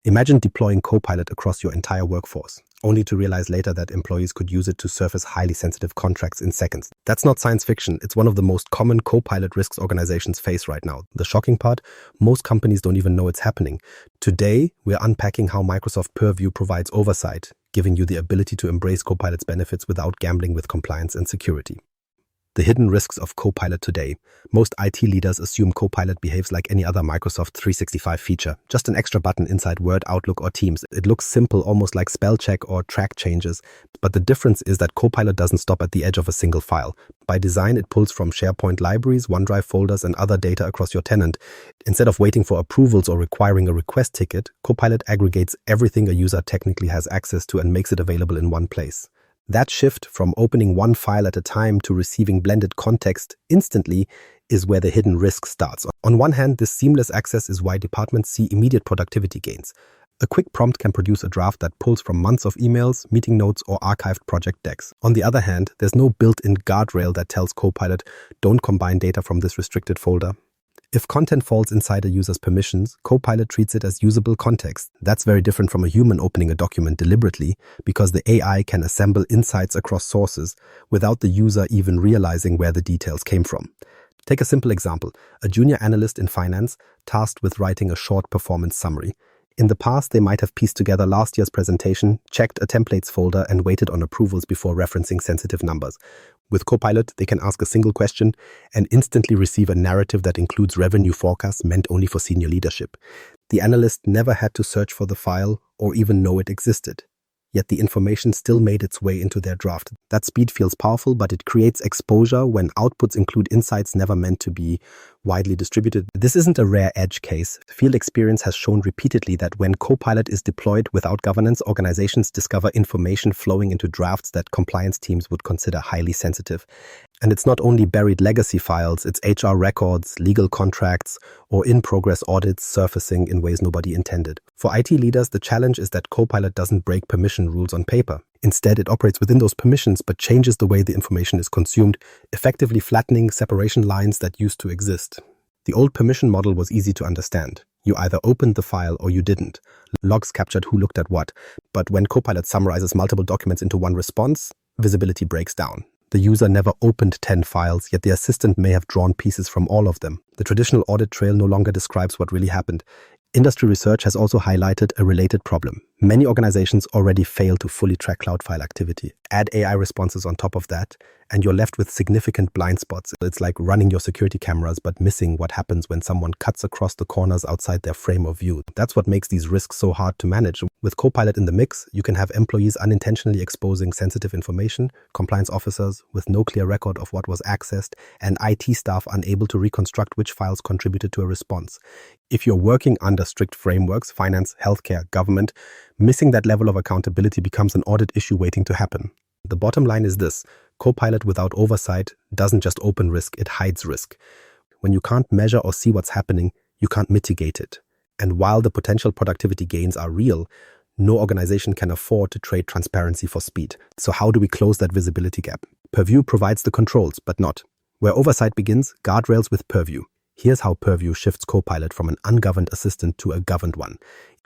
Imagine deploying Copilot across your entire workforce, only to realize later that employees could use it to surface highly sensitive contracts in seconds. That's not science fiction. It's one of the most common Copilot risks organizations face right now. The shocking part, most companies don't even know it's happening. Today, we're unpacking how Microsoft Purview provides oversight, giving you the ability to embrace Copilot's benefits without gambling with compliance and security. The hidden risks of Copilot today. Most IT leaders assume Copilot behaves like any other Microsoft 365 feature, just an extra button inside Word, Outlook, or Teams. It looks simple, almost like spell check or track changes, but the difference is that Copilot doesn't stop at the edge of a single file. By design, it pulls from SharePoint libraries, OneDrive folders, and other data across your tenant. Instead of waiting for approvals or requiring a request ticket, Copilot aggregates everything a user technically has access to and makes it available in one place. That shift from opening one file at a time to receiving blended context instantly is where the hidden risk starts. On one hand, this seamless access is why departments see immediate productivity gains. A quick prompt can produce a draft that pulls from months of emails, meeting notes, or archived project decks. On the other hand, there's no built-in guardrail that tells Copilot, don't combine data from this restricted folder. If content falls inside a user's permissions, Copilot treats it as usable context. That's very different from a human opening a document deliberately, because the AI can assemble insights across sources without the user even realizing where the details came from. Take a simple example, a junior analyst in finance tasked with writing a short performance summary. In the past, they might have pieced together last year's presentation, checked a templates folder, and waited on approvals before referencing sensitive numbers. With Copilot, they can ask a single question and instantly receive a narrative that includes revenue forecasts meant only for senior leadership. The analyst never had to search for the file or even know it existed. Yet the information still made its way into their draft. That speed feels powerful, but it creates exposure when outputs include insights never meant to be widely distributed. This isn't a rare edge case. Field experience has shown repeatedly that when Copilot is deployed without governance, organizations discover information flowing into drafts that compliance teams would consider highly sensitive. And it's not only buried legacy files, it's HR records, legal contracts, or in-progress audits surfacing in ways nobody intended. For IT leaders, the challenge is that Copilot doesn't break permission rules on paper. Instead, it operates within those permissions but changes the way the information is consumed, effectively flattening separation lines that used to exist. The old permission model was easy to understand. You either opened the file or you didn't. Logs captured who looked at what. But when Copilot summarizes multiple documents into one response, visibility breaks down. The user never opened 10 files, yet the assistant may have drawn pieces from all of them. The traditional audit trail no longer describes what really happened. Industry research has also highlighted a related problem. Many organizations already fail to fully track cloud file activity. Add AI responses on top of that, and you're left with significant blind spots. It's like running your security cameras but missing what happens when someone cuts across the corners outside their frame of view. That's what makes these risks so hard to manage. With Copilot in the mix, you can have employees unintentionally exposing sensitive information, compliance officers with no clear record of what was accessed, and IT staff unable to reconstruct which files contributed to a response. If you're working under strict frameworks, finance, healthcare, government, missing that level of accountability becomes an audit issue waiting to happen. The bottom line is this: Copilot without oversight doesn't just open risk, it hides risk. When you can't measure or see what's happening, you can't mitigate it. And while the potential productivity gains are real, no organization can afford to trade transparency for speed. So how do we close that visibility gap? Purview provides the controls, but not. Where oversight begins, guardrails with Purview. Here's how Purview shifts Copilot from an ungoverned assistant to a governed one.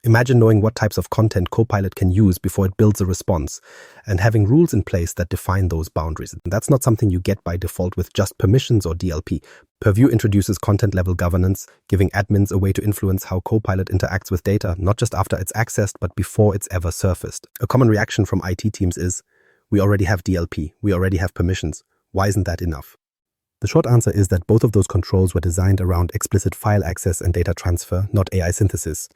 Imagine knowing what types of content Copilot can use before it builds a response, and having rules in place that define those boundaries. That's not something you get by default with just permissions or DLP. Purview introduces content-level governance, giving admins a way to influence how Copilot interacts with data, not just after it's accessed, but before it's ever surfaced. A common reaction from IT teams is, we already have DLP, we already have permissions. Why isn't that enough? The short answer is that both of those controls were designed around explicit file access and data transfer, not AI synthesis.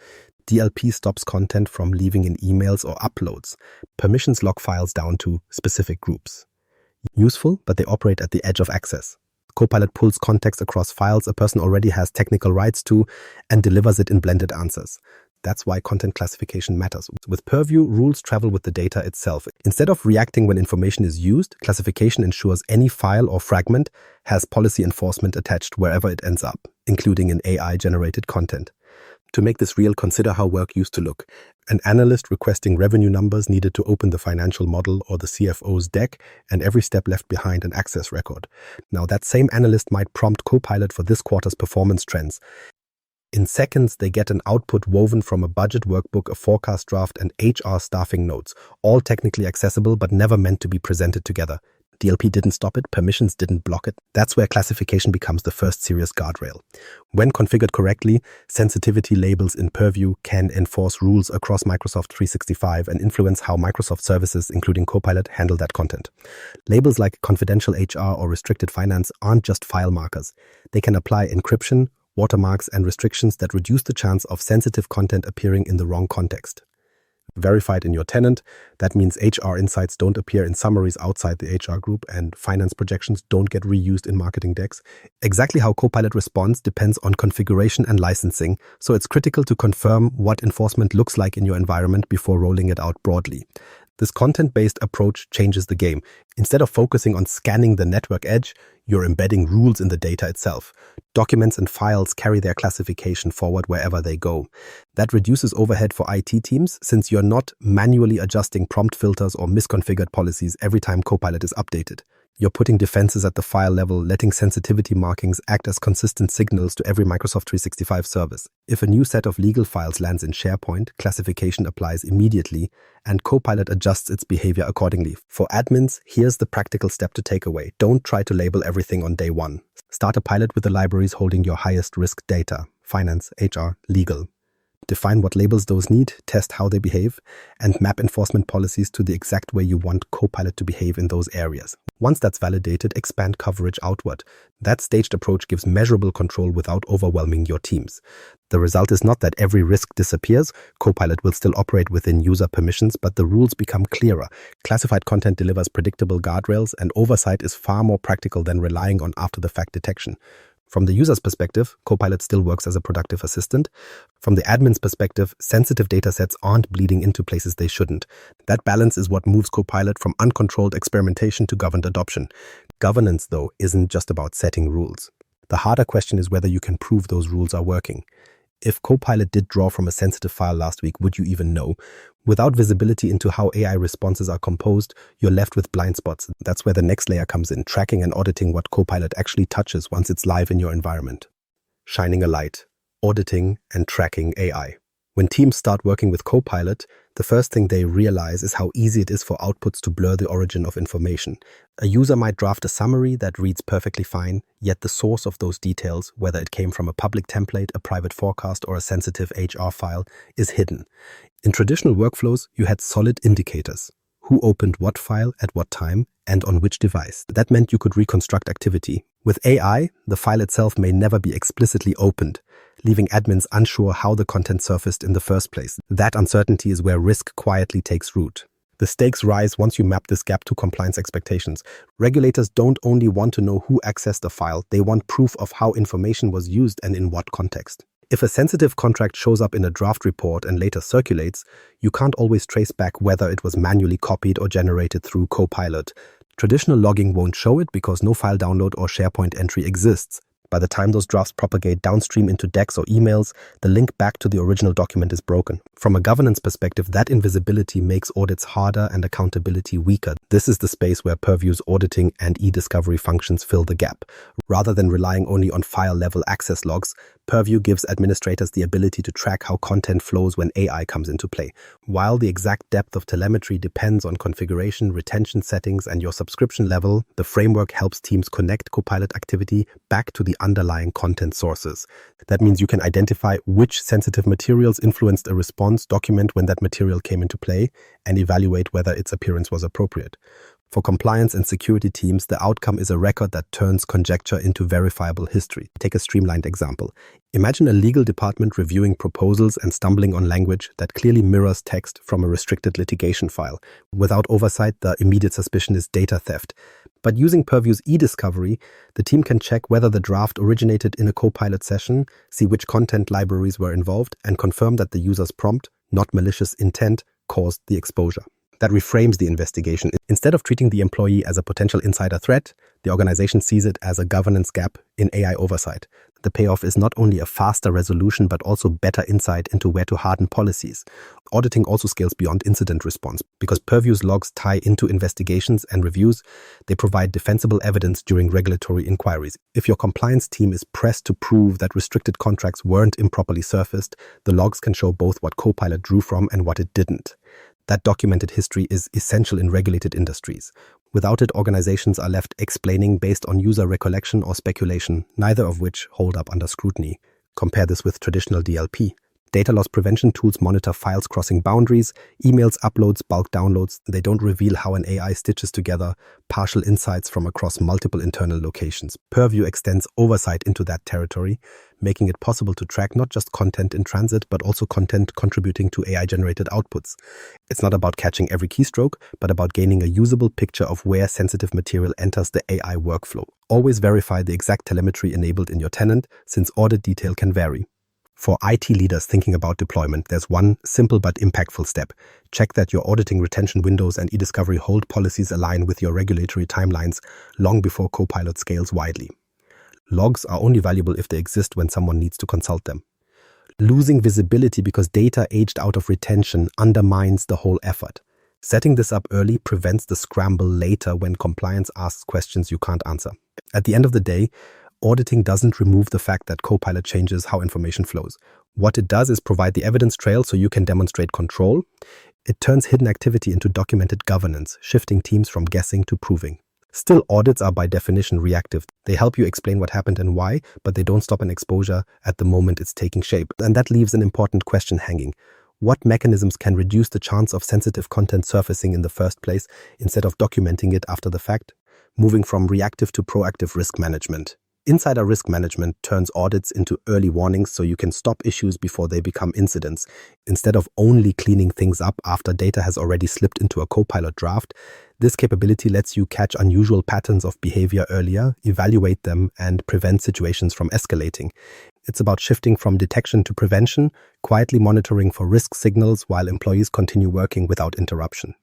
DLP stops content from leaving in emails or uploads. Permissions lock files down to specific groups. Useful, but they operate at the edge of access. Copilot pulls context across files a person already has technical rights to and delivers it in blended answers. That's why content classification matters. With Purview, rules travel with the data itself. Instead of reacting when information is used, classification ensures any file or fragment has policy enforcement attached wherever it ends up, including in AI-generated content. To make this real, consider how work used to look. An analyst requesting revenue numbers needed to open the financial model or the CFO's deck, and every step left behind an access record. Now, that same analyst might prompt Copilot for this quarter's performance trends. In seconds, they get an output woven from a budget workbook, a forecast draft, and HR staffing notes, all technically accessible but never meant to be presented together. DLP didn't stop it, permissions didn't block it. That's where classification becomes the first serious guardrail. When configured correctly, sensitivity labels in Purview can enforce rules across Microsoft 365 and influence how Microsoft services, including Copilot, handle that content. Labels like confidential HR or restricted finance aren't just file markers. They can apply encryption, watermarks, and restrictions that reduce the chance of sensitive content appearing in the wrong context. Verified in your tenant, that means HR insights don't appear in summaries outside the HR group and finance projections don't get reused in marketing decks. Exactly how Copilot responds depends on configuration and licensing, so it's critical to confirm what enforcement looks like in your environment before rolling it out broadly. This content-based approach changes the game. Instead of focusing on scanning the network edge, you're embedding rules in the data itself. Documents and files carry their classification forward wherever they go. That reduces overhead for IT teams since you're not manually adjusting prompt filters or misconfigured policies every time Copilot is updated. You're putting defenses at the file level, letting sensitivity markings act as consistent signals to every Microsoft 365 service. If a new set of legal files lands in SharePoint, classification applies immediately, and Copilot adjusts its behavior accordingly. For admins, here's the practical step to take away. Don't try to label everything on day one. Start a pilot with the libraries holding your highest risk data: finance, HR, legal. Define what labels those need, test how they behave, and map enforcement policies to the exact way you want Copilot to behave in those areas. Once that's validated, expand coverage outward. That staged approach gives measurable control without overwhelming your teams. The result is not that every risk disappears. Copilot will still operate within user permissions, but the rules become clearer. Classified content delivers predictable guardrails, and oversight is far more practical than relying on after-the-fact detection. From the user's perspective, Copilot still works as a productive assistant. From the admin's perspective, sensitive datasets aren't bleeding into places they shouldn't. That balance is what moves Copilot from uncontrolled experimentation to governed adoption. Governance, though, isn't just about setting rules. The harder question is whether you can prove those rules are working. If Copilot did draw from a sensitive file last week, would you even know? Without visibility into how AI responses are composed, you're left with blind spots. That's where the next layer comes in, tracking and auditing what Copilot actually touches once it's live in your environment. Shining a light, auditing and tracking AI. When teams start working with Copilot, the first thing they realize is how easy it is for outputs to blur the origin of information. A user might draft a summary that reads perfectly fine, yet the source of those details, whether it came from a public template, a private forecast, or a sensitive HR file, is hidden. In traditional workflows, you had solid indicators. Who opened what file at what time and on which device. That meant you could reconstruct activity. With AI, the file itself may never be explicitly opened, leaving admins unsure how the content surfaced in the first place. That uncertainty is where risk quietly takes root. The stakes rise once you map this gap to compliance expectations. Regulators don't only want to know who accessed the file, they want proof of how information was used and in what context. If a sensitive contract shows up in a draft report and later circulates, you can't always trace back whether it was manually copied or generated through Copilot. Traditional logging won't show it because no file download or SharePoint entry exists. By the time those drafts propagate downstream into decks or emails, the link back to the original document is broken. From a governance perspective, that invisibility makes audits harder and accountability weaker. This is the space where Purview's auditing and e-discovery functions fill the gap. Rather than relying only on file-level access logs, Purview gives administrators the ability to track how content flows when AI comes into play. While the exact depth of telemetry depends on configuration, retention settings, and your subscription level, the framework helps teams connect Copilot activity back to the underlying content sources. That means you can identify which sensitive materials influenced a response, document when that material came into play, and evaluate whether its appearance was appropriate. For compliance and security teams, the outcome is a record that turns conjecture into verifiable history. Take a streamlined example. Imagine a legal department reviewing proposals and stumbling on language that clearly mirrors text from a restricted litigation file. Without oversight, the immediate suspicion is data theft. But using Purview's e-discovery, the team can check whether the draft originated in a Copilot session, see which content libraries were involved, and confirm that the user's prompt, not malicious intent, caused the exposure. That reframes the investigation. Instead of treating the employee as a potential insider threat, the organization sees it as a governance gap in AI oversight. The payoff is not only a faster resolution, but also better insight into where to harden policies. Auditing also scales beyond incident response. Because Purview's logs tie into investigations and reviews, they provide defensible evidence during regulatory inquiries. If your compliance team is pressed to prove that restricted contracts weren't improperly surfaced, the logs can show both what Copilot drew from and what it didn't. That documented history is essential in regulated industries. Without it, organizations are left explaining based on user recollection or speculation, neither of which hold up under scrutiny. Compare this with traditional DLP. Data loss prevention tools monitor files crossing boundaries, emails, uploads, bulk downloads. They don't reveal how an AI stitches together partial insights from across multiple internal locations. Purview extends oversight into that territory, making it possible to track not just content in transit, but also content contributing to AI-generated outputs. It's not about catching every keystroke, but about gaining a usable picture of where sensitive material enters the AI workflow. Always verify the exact telemetry enabled in your tenant, since audit detail can vary. For IT leaders thinking about deployment, there's one simple but impactful step. Check that your auditing retention windows and e-discovery hold policies align with your regulatory timelines long before Copilot scales widely. Logs are only valuable if they exist when someone needs to consult them. Losing visibility because data aged out of retention undermines the whole effort. Setting this up early prevents the scramble later when compliance asks questions you can't answer. At the end of the day, auditing doesn't remove the fact that Copilot changes how information flows. What it does is provide the evidence trail so you can demonstrate control. It turns hidden activity into documented governance, shifting teams from guessing to proving. Still, audits are by definition reactive. They help you explain what happened and why, but they don't stop an exposure at the moment it's taking shape. And that leaves an important question hanging. What mechanisms can reduce the chance of sensitive content surfacing in the first place instead of documenting it after the fact? Moving from reactive to proactive risk management. Insider risk management turns audits into early warnings so you can stop issues before they become incidents. Instead of only cleaning things up after data has already slipped into a Copilot draft, this capability lets you catch unusual patterns of behavior earlier, evaluate them, and prevent situations from escalating. It's about shifting from detection to prevention, quietly monitoring for risk signals while employees continue working without interruption.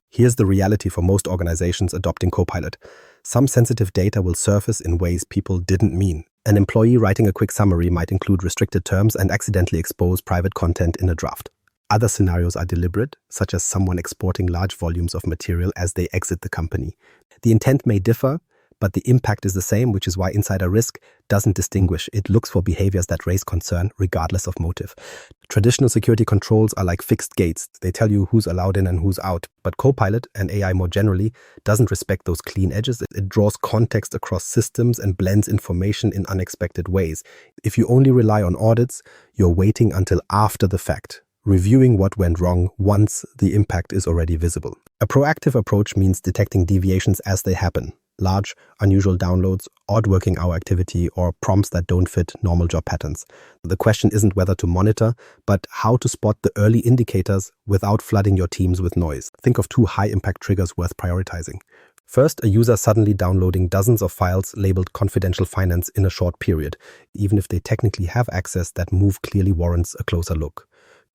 Here's the reality for most organizations adopting Copilot. Some sensitive data will surface in ways people didn't mean. An employee writing a quick summary might include restricted terms and accidentally expose private content in a draft. Other scenarios are deliberate, such as someone exporting large volumes of material as they exit the company. The intent may differ, but the impact is the same, which is why insider risk doesn't distinguish. It looks for behaviors that raise concern regardless of motive. Traditional security controls are like fixed gates. They tell you who's allowed in and who's out. But Copilot, and AI more generally, doesn't respect those clean edges. It draws context across systems and blends information in unexpected ways. If you only rely on audits, you're waiting until after the fact, reviewing what went wrong once the impact is already visible. A proactive approach means detecting deviations as they happen. Large, unusual downloads, odd working hour activity, or prompts that don't fit normal job patterns. The question isn't whether to monitor, but how to spot the early indicators without flooding your teams with noise. Think of 2 high-impact triggers worth prioritizing. First, a user suddenly downloading dozens of files labeled confidential finance in a short period. Even if they technically have access, that move clearly warrants a closer look.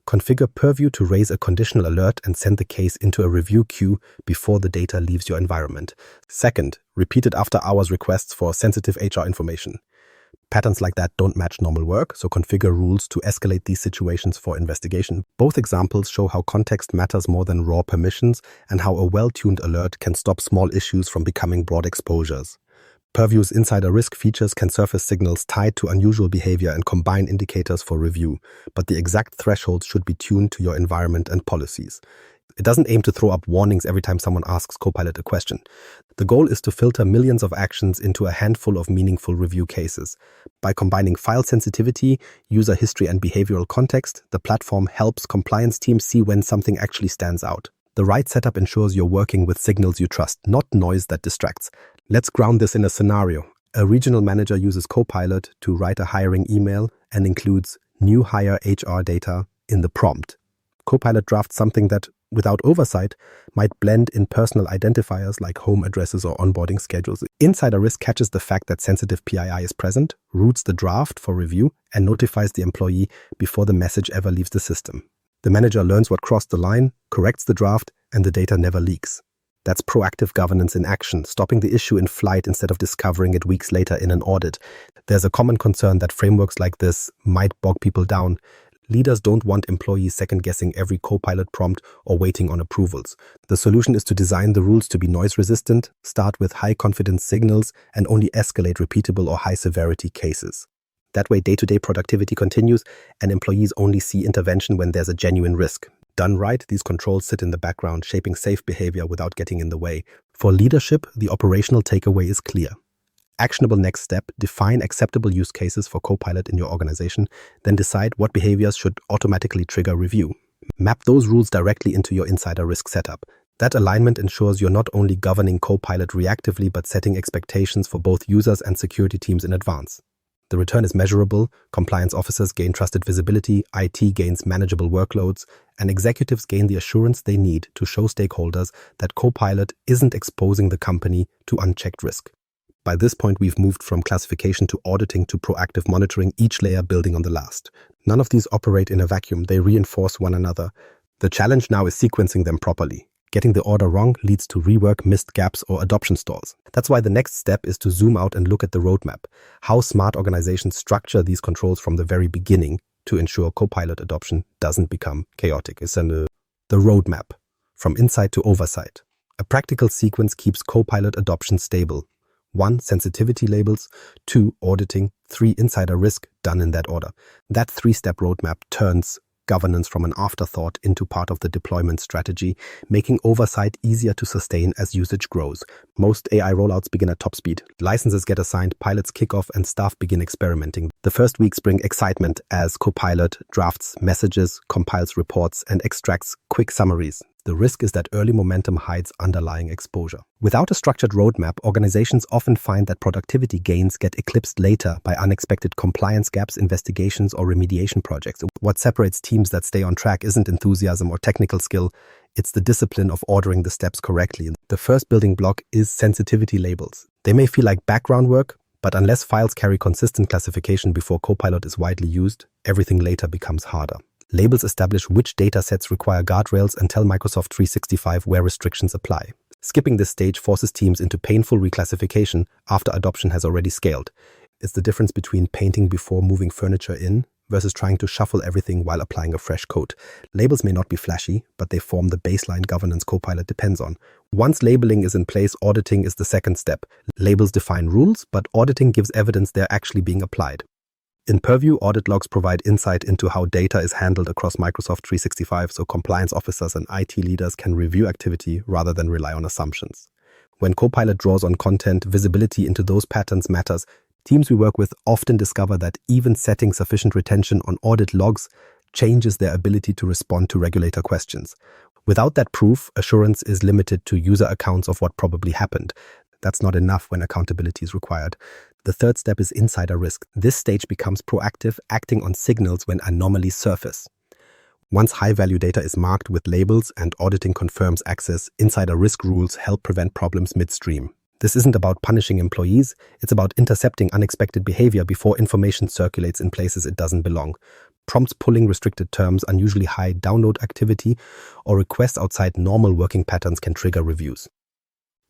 Configure Purview to raise a conditional alert and send the case into a review queue before the data leaves your environment. Second, repeated after-hours requests for sensitive HR information. Patterns like that don't match normal work, so configure rules to escalate these situations for investigation. Both examples show how context matters more than raw permissions and how a well-tuned alert can stop small issues from becoming broad exposures. Purview's insider risk features can surface signals tied to unusual behavior and combine indicators for review, but the exact thresholds should be tuned to your environment and policies. It doesn't aim to throw up warnings every time someone asks Copilot a question. The goal is to filter millions of actions into a handful of meaningful review cases. By combining file sensitivity, user history, and behavioral context, the platform helps compliance teams see when something actually stands out. The right setup ensures you're working with signals you trust, not noise that distracts. Let's ground this in a scenario. A regional manager uses Copilot to write a hiring email and includes new hire HR data in the prompt. Copilot drafts something that, without oversight, might blend in personal identifiers like home addresses or onboarding schedules. Insider risk catches the fact that sensitive PII is present, routes the draft for review, and notifies the employee before the message ever leaves the system. The manager learns what crossed the line, corrects the draft, and the data never leaks. That's proactive governance in action, stopping the issue in flight instead of discovering it weeks later in an audit. There's a common concern that frameworks like this might bog people down. Leaders don't want employees second-guessing every Copilot prompt or waiting on approvals. The solution is to design the rules to be noise-resistant, start with high-confidence signals, and only escalate repeatable or high-severity cases. That way, day-to-day productivity continues, and employees only see intervention when there's a genuine risk. Done right, these controls sit in the background, shaping safe behavior without getting in the way. For leadership, the operational takeaway is clear. Actionable next step, define acceptable use cases for Copilot in your organization, then decide what behaviors should automatically trigger review. Map those rules directly into your insider risk setup. That alignment ensures you're not only governing Copilot reactively but setting expectations for both users and security teams in advance. The return is measurable, compliance officers gain trusted visibility, IT gains manageable workloads, and executives gain the assurance they need to show stakeholders that Copilot isn't exposing the company to unchecked risk. By this point, we've moved from classification to auditing to proactive monitoring, each layer building on the last. None of these operate in a vacuum, they reinforce one another. The challenge now is sequencing them properly. Getting the order wrong leads to rework, missed gaps, or adoption stalls. That's why the next step is to zoom out and look at the roadmap. How smart organizations structure these controls from the very beginning to ensure Copilot adoption doesn't become chaotic. It's the roadmap, from insight to oversight. A practical sequence keeps Copilot adoption stable. 1. Sensitivity labels. 2. Auditing. 3. Insider risk, done in that order. That 3-step roadmap turns governance from an afterthought into part of the deployment strategy, making oversight easier to sustain as usage grows. Most AI rollouts begin at top speed. Licenses get assigned, pilots kick off, and staff begin experimenting. The first weeks bring excitement as Copilot drafts messages, compiles reports, and extracts quick summaries. The risk is that early momentum hides underlying exposure. Without a structured roadmap, organizations often find that productivity gains get eclipsed later by unexpected compliance gaps, investigations, or remediation projects. What separates teams that stay on track isn't enthusiasm or technical skill, it's the discipline of ordering the steps correctly. The first building block is sensitivity labels. They may feel like background work, but unless files carry consistent classification before Copilot is widely used, everything later becomes harder. Labels establish which datasets require guardrails and tell Microsoft 365 where restrictions apply. Skipping this stage forces teams into painful reclassification after adoption has already scaled. It's the difference between painting before moving furniture in versus trying to shuffle everything while applying a fresh coat. Labels may not be flashy, but they form the baseline governance Copilot depends on. Once labeling is in place, auditing is the second step. Labels define rules, but auditing gives evidence they're actually being applied. In Purview, audit logs provide insight into how data is handled across Microsoft 365, so compliance officers and IT leaders can review activity rather than rely on assumptions. When Copilot draws on content, visibility into those patterns matters. Teams we work with often discover that even setting sufficient retention on audit logs changes their ability to respond to regulator questions. Without that proof, assurance is limited to user accounts of what probably happened. That's not enough when accountability is required. The third step is insider risk. This stage becomes proactive, acting on signals when anomalies surface. Once high-value data is marked with labels and auditing confirms access, insider risk rules help prevent problems midstream. This isn't about punishing employees, it's about intercepting unexpected behavior before information circulates in places it doesn't belong. Prompts pulling restricted terms, unusually high download activity, or requests outside normal working patterns can trigger reviews.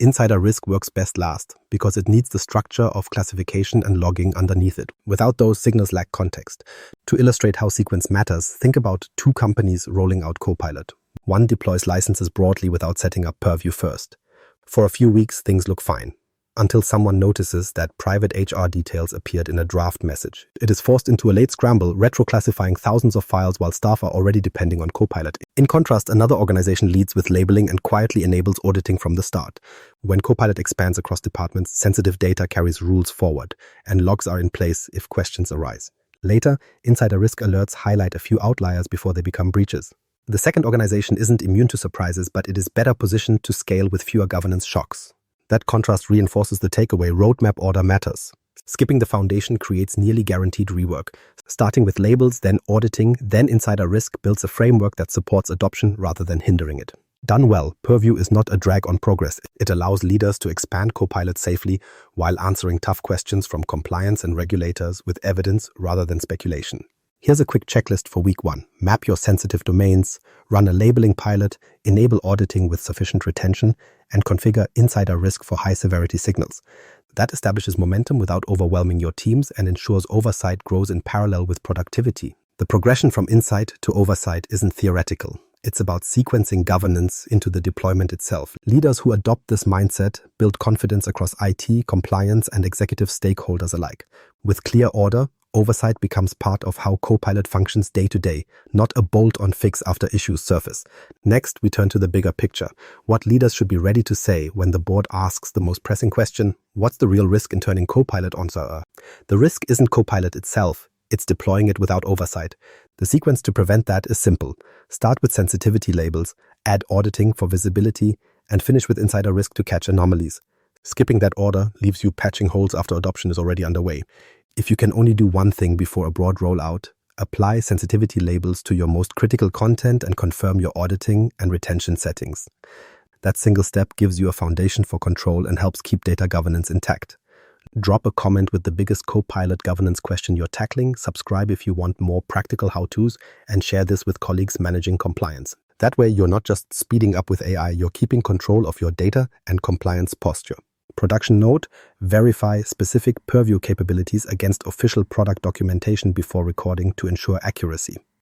Insider risk works best last because it needs the structure of classification and logging underneath it. Without those, signals lack context. To illustrate how sequence matters, think about 2 companies rolling out Copilot. One deploys licenses broadly without setting up Purview first. For a few weeks, things look fine, until someone notices that private HR details appeared in a draft message. It is forced into a late scramble, retro-classifying thousands of files while staff are already depending on Copilot. In contrast, another organization leads with labeling and quietly enables auditing from the start. When Copilot expands across departments, sensitive data carries rules forward, and logs are in place if questions arise. Later, insider risk alerts highlight a few outliers before they become breaches. The second organization isn't immune to surprises, but it is better positioned to scale with fewer governance shocks. That contrast reinforces the takeaway: roadmap order matters. Skipping the foundation creates nearly guaranteed rework. Starting with labels, then auditing, then insider risk builds a framework that supports adoption rather than hindering it. Done well, Purview is not a drag on progress. It allows leaders to expand Copilot safely while answering tough questions from compliance and regulators with evidence rather than speculation. Here's a quick checklist for week 1. Map your sensitive domains, run a labeling pilot, enable auditing with sufficient retention, and configure insider risk for high-severity signals. That establishes momentum without overwhelming your teams and ensures oversight grows in parallel with productivity. The progression from insight to oversight isn't theoretical. It's about sequencing governance into the deployment itself. Leaders who adopt this mindset build confidence across IT, compliance, and executive stakeholders alike. With clear order, oversight becomes part of how Copilot functions day to day, not a bolt-on fix after issues surface. Next, we turn to the bigger picture. What leaders should be ready to say when the board asks the most pressing question, what's the real risk in turning Copilot on, sir? The risk isn't Copilot itself. It's deploying it without oversight. The sequence to prevent that is simple. Start with sensitivity labels, add auditing for visibility, and finish with insider risk to catch anomalies. Skipping that order leaves you patching holes after adoption is already underway. If you can only do one thing before a broad rollout, apply sensitivity labels to your most critical content and confirm your auditing and retention settings. That single step gives you a foundation for control and helps keep data governance intact. Drop a comment with the biggest Copilot governance question you're tackling, subscribe if you want more practical how-tos, and share this with colleagues managing compliance. That way, you're not just speeding up with AI, you're keeping control of your data and compliance posture. Production note: verify specific Purview capabilities against official product documentation before recording to ensure accuracy.